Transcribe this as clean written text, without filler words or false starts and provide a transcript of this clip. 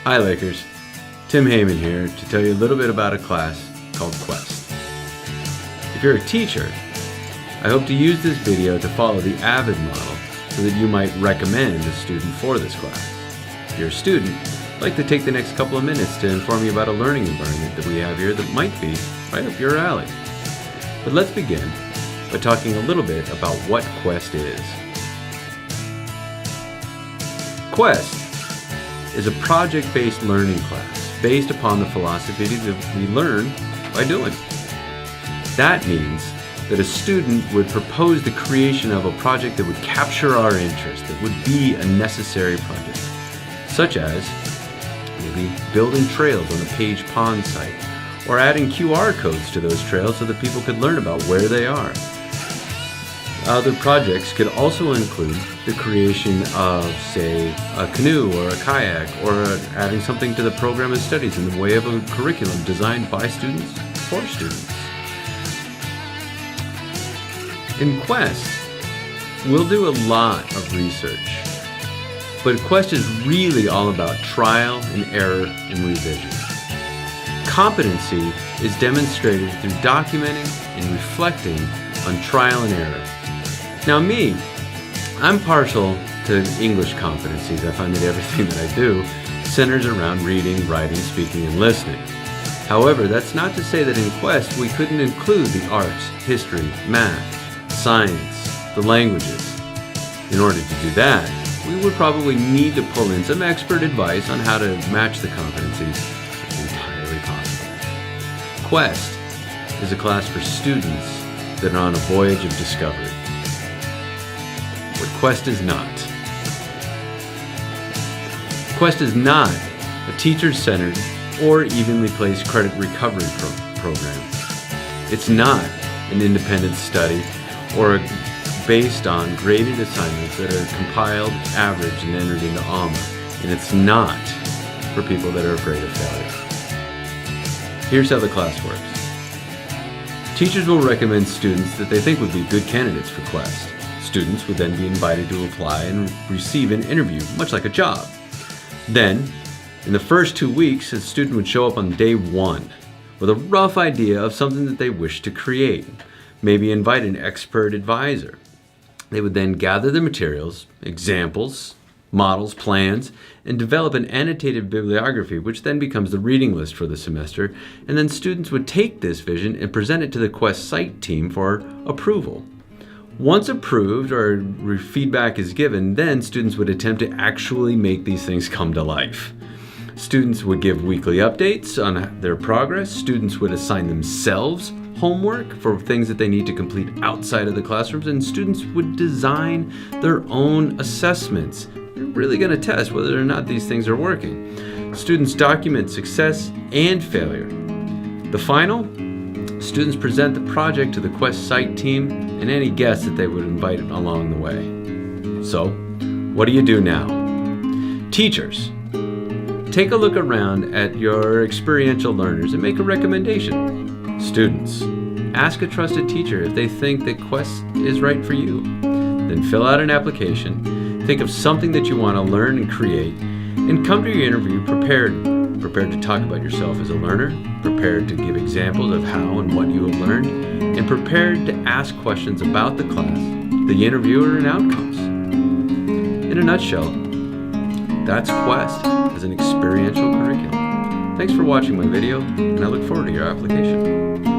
Hi Lakers, Tim Heyman here to tell you a little bit about a class called Quest. If you're a teacher, I hope to use this video to follow the AVID model so that you might recommend a student for this class. If you're a student, I'd like to take the next couple of minutes to inform you about a learning environment that we have here that might be right up your alley. But let's begin by talking a little bit about what Quest is. Quest is a project-based learning class based upon the philosophy that we learn by doing. That means that a student would propose the creation of a project that would capture our interest, that would be a necessary project, such as maybe building trails on a Page Pond site, or adding QR codes to those trails so that people could learn about where they are. Other projects could also include the creation of, say, a canoe or a kayak, or adding something to the program of studies in the way of a curriculum designed by students for students. In Quest, we'll do a lot of research, but Quest is really all about trial and error and revision. Competency is demonstrated through documenting and reflecting on trial and error. Now me, I'm partial to English competencies. I find that everything that I do centers around reading, writing, speaking, and listening. However, that's not to say that in Quest we couldn't include the arts, history, math, science, the languages. In order to do that, we would probably need to pull in some expert advice on how to match the competencies. It's entirely possible. Quest is a class for students that are on a voyage of discovery. What Quest is not. Quest is not a teacher-centered or evenly placed credit recovery program. It's not an independent study or based on graded assignments that are compiled, averaged, and entered into ALMA. And it's not for people that are afraid of failure. Here's how the class works. Teachers will recommend students that they think would be good candidates for Quest. Students would then be invited to apply and receive an interview, much like a job. Then, in the first 2 weeks, a student would show up on day one with a rough idea of something that they wish to create. Maybe invite an expert advisor. They would then gather the materials, examples, models, plans, and develop an annotated bibliography, which then becomes the reading list for the semester. And then students would take this vision and present it to the Quest site team for approval. Once approved or feedback is given, then students would attempt to actually make these things come to life. Students would give weekly updates on their progress. Students would assign themselves homework for things that they need to complete outside of the classrooms, and students would design their own assessments. They're really going to test whether or not these things are working. Students document success and failure. The final, students present the project to the Quest site team and any guests that they would invite along the way. So, what do you do now? Teachers, take a look around at your experiential learners and make a recommendation. Students, ask a trusted teacher if they think that Quest is right for you. Then fill out an application, think of something that you want to learn and create, and come to your interview prepared to talk about yourself as a learner, prepared to give examples of how and what you have learned, and prepared to ask questions about the class, the interviewer, and outcomes. In a nutshell, that's Quest as an experiential curriculum. Thanks for watching my video, and I look forward to your application.